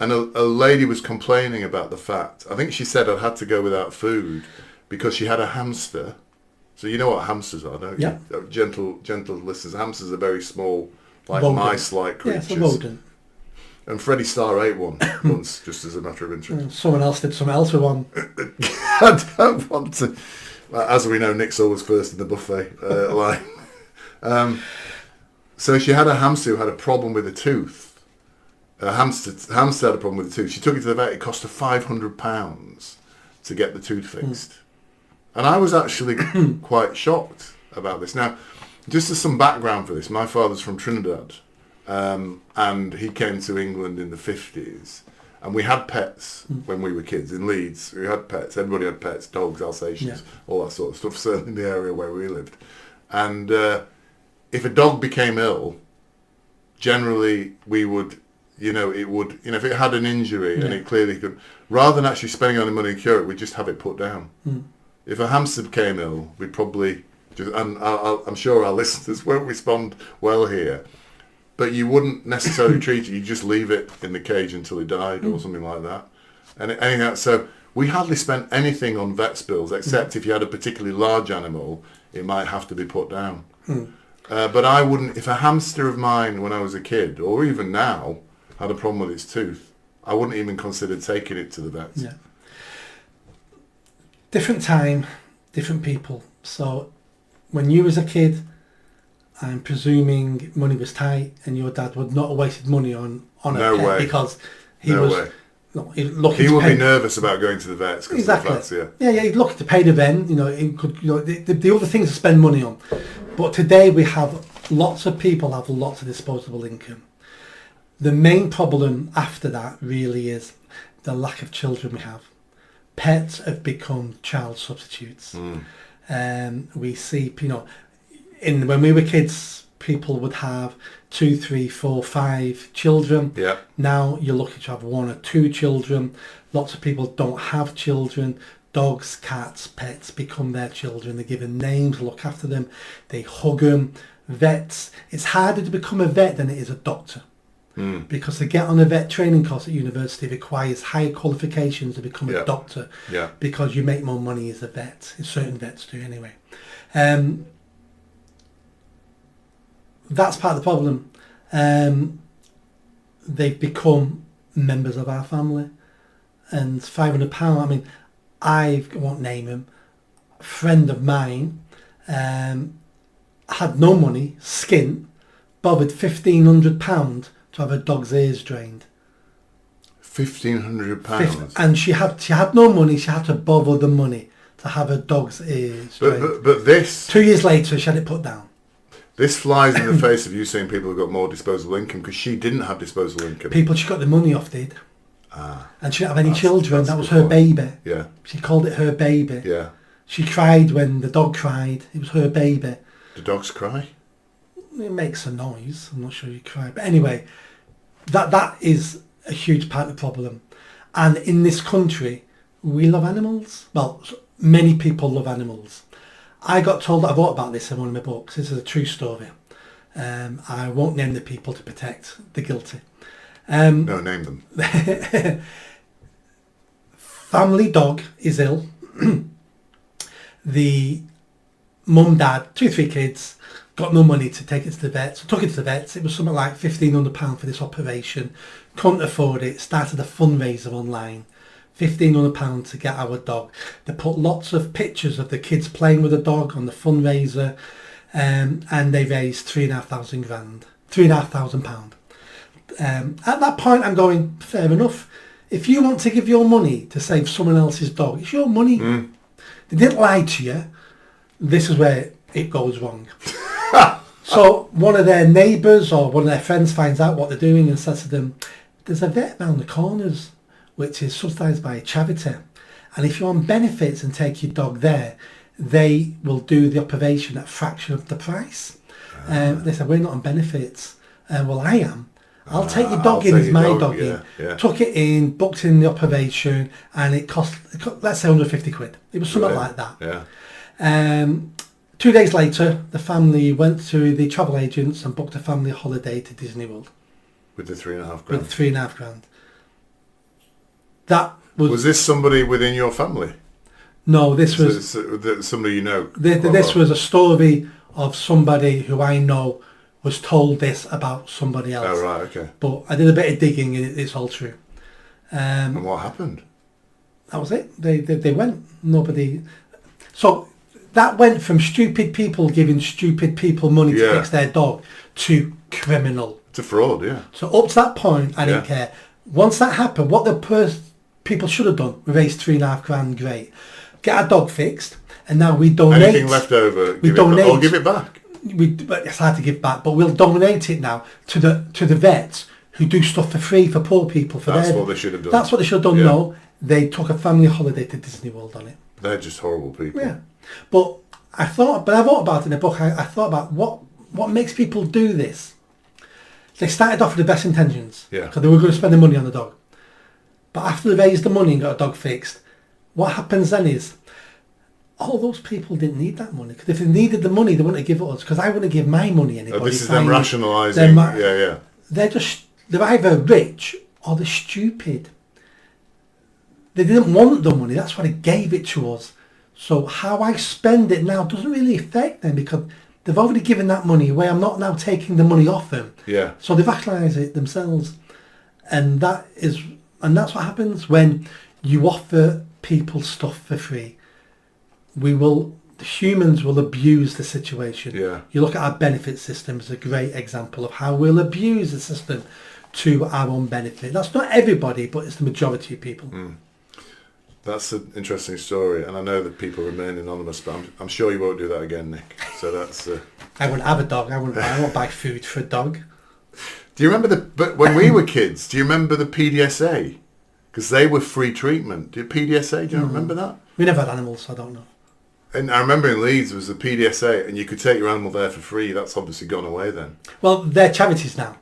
And a lady was complaining about the fact, I think she said I had to go without food because she had a hamster. So you know what hamsters are, don't you? Yeah. Gentle listeners. Hamsters are very small, like Rodent. mice-like creatures. Yeah, it's a rodent. And Freddie Starr ate one once, just as a matter of interest. Someone else did something else with one. I don't want to... As we know, Nick's always first in the buffet line. So she had a hamster who had a problem with a tooth. A hamster had a problem with the tooth. She took it to the vet. It cost her £500 to get the tooth fixed. And I was actually quite shocked about this. Now, just as some background for this, my father's from Trinidad, and he came to England in the 50s. And we had pets when we were kids in Leeds. We had pets. Everybody had pets, dogs, Alsatians, all that sort of stuff, certainly in the area where we lived. And if a dog became ill, generally we would... it would, if it had an injury and it clearly could, rather than actually spending any money to cure it, we'd just have it put down. If a hamster became ill, we'd probably just, and I'm sure our listeners won't respond well here, but you wouldn't necessarily treat it, you'd just leave it in the cage until it died or something like that. And anything, so we hardly spent anything on vet's bills, except if you had a particularly large animal, it might have to be put down. But I wouldn't, if a hamster of mine when I was a kid, or even now, had a problem with its tooth, I wouldn't even consider taking it to the vet. Yeah. Different time, different people. So when you was a kid, I'm presuming money was tight and your dad would not have wasted money on a pet because he no was... way. No, he would be nervous about going to the vets. Exactly. Of the vets, yeah, he'd look to pay the vet. He could. The other things to spend money on. But today we have lots of people have lots of disposable income. The main problem after that really is the lack of children we have. Pets have become child substitutes. We see, when we were kids, people would have 2, 3, 4, 5 children. Yeah. Now you're lucky to have 1 or 2 children. Lots of people don't have children. Dogs, cats, pets become their children. They're given names, look after them. They hug them. Vets, it's harder to become a vet than it is a doctor. Because to get on a vet training course at university requires higher qualifications to become a doctor. Yeah. Because you make more money as a vet. Certain vets do anyway. That's part of the problem. They've become members of our family. And £500, I won't name him, a friend of mine had no money, skint, bothered £1,500 to have her dog's ears drained. £1,500? And she had no money, she had to bother the money to have her dog's ears drained. But this... 2 years later, she had it put down. This flies in the face of you saying people have got more disposable income, because she didn't have disposable income. People she got the money off did. And she didn't have any children. That was her baby. Yeah. She called it her baby. Yeah. She cried when the dog cried. It was her baby. Do dogs cry? It makes a noise. I'm not sure you cry. But anyway, that is a huge part of the problem. And in this country, we love animals. Well, many people love animals. I got told that I wrote about this in one of my books. This is a true story. I won't name the people to protect the guilty. No, name them. Family dog is ill. The mum, dad, 2, 3 kids, got no money to take it to the vet. So took it to the vets. It was something like £1,500 for this operation. Couldn't afford it. Started a fundraiser online. £1,500 to get our dog. They put lots of pictures of the kids playing with the dog on the fundraiser, and they raised £3,500. At that point, I'm going, fair enough. If you want to give your money to save someone else's dog, it's your money. They didn't lie to you. This is where it goes wrong. So one of their neighbours or one of their friends finds out what they're doing and says to them, there's a vet round the corners which is subsidised by a charity, and if you're on benefits and take your dog there, they will do the operation at a fraction of the price. They said, we're not on benefits. Well, I am. I'll take your dog in as my dog in. Yeah. Took it in, booked in the operation, and it cost, let's say, £150. It was something like that. Yeah. 2 days later, the family went to the travel agents and booked a family holiday to Disney World. With the £3,500. With £3,500. That was... Was this somebody within your family? No, this was... somebody you know? This was a story of somebody who I know was told this about somebody else. Oh, right, okay. But I did a bit of digging and it's all true. And what happened? That was it. They went. Nobody... So that went from stupid people giving stupid people money to fix their dog to criminal. It's a fraud, yeah. So up to that point, I didn't care. Once that happened, what the people should have done, we raised $3,500, great. Get our dog fixed, and now we donate. Anything left over, give it back. It's hard to give back, but we'll donate it now to the vets who do stuff for free for poor people. That's what they should have done. That's what they should have done. No, they took a family holiday to Disney World on it. They're just horrible people. Yeah, but I wrote about it in a book. I thought about what makes people do this. They started off with the best intentions, because they were going to spend the money on the dog. But after they raised the money and got a dog fixed, what happens then is all those people didn't need that money. Because if they needed the money, they wouldn't have given it us. Because I wouldn't give my money to anybody. This is them rationalising. They're either rich or they're stupid. They didn't want the money. That's why they gave it to us. So how I spend it now doesn't really affect them because they've already given that money away. I'm not now taking the money off them. Yeah. So they've rationalised it themselves. And that's what happens when you offer people stuff for free. Humans will abuse the situation. Yeah. You look at our benefit system as a great example of how we'll abuse the system to our own benefit. That's not everybody, but it's the majority of people. Mm. That's an interesting story, and I know that people remain anonymous, but I'm sure you won't do that again, Nick. So that's... I wouldn't have a dog. I won't buy food for a dog. Do you remember but when we were kids, do you remember the PDSA? Because they were free treatment. PDSA, do you remember that? We never had animals, so I don't know. And I remember in Leeds there was the PDSA, and you could take your animal there for free. That's obviously gone away then. Well, they're charities now.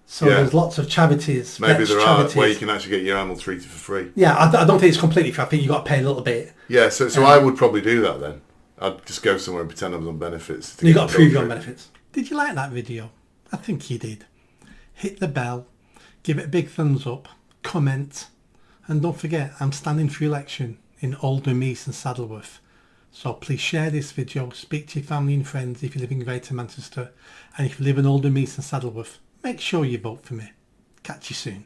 So there's lots of charities. Maybe there are where you can actually get your animal treated for free. Yeah, I don't think it's completely free. I think you've got to pay a little bit. Yeah, so I would probably do that then. I'd just go somewhere and pretend I was on benefits. You've got to prove you're on benefits. Did you like that video? I think you did. Hit the bell, give it a big thumbs up, comment, and don't forget, I'm standing for election in Oldham East and Saddleworth. So please share this video, speak to your family and friends if you live in Greater Manchester, and if you live in Oldham East and Saddleworth, make sure you vote for me. Catch you soon.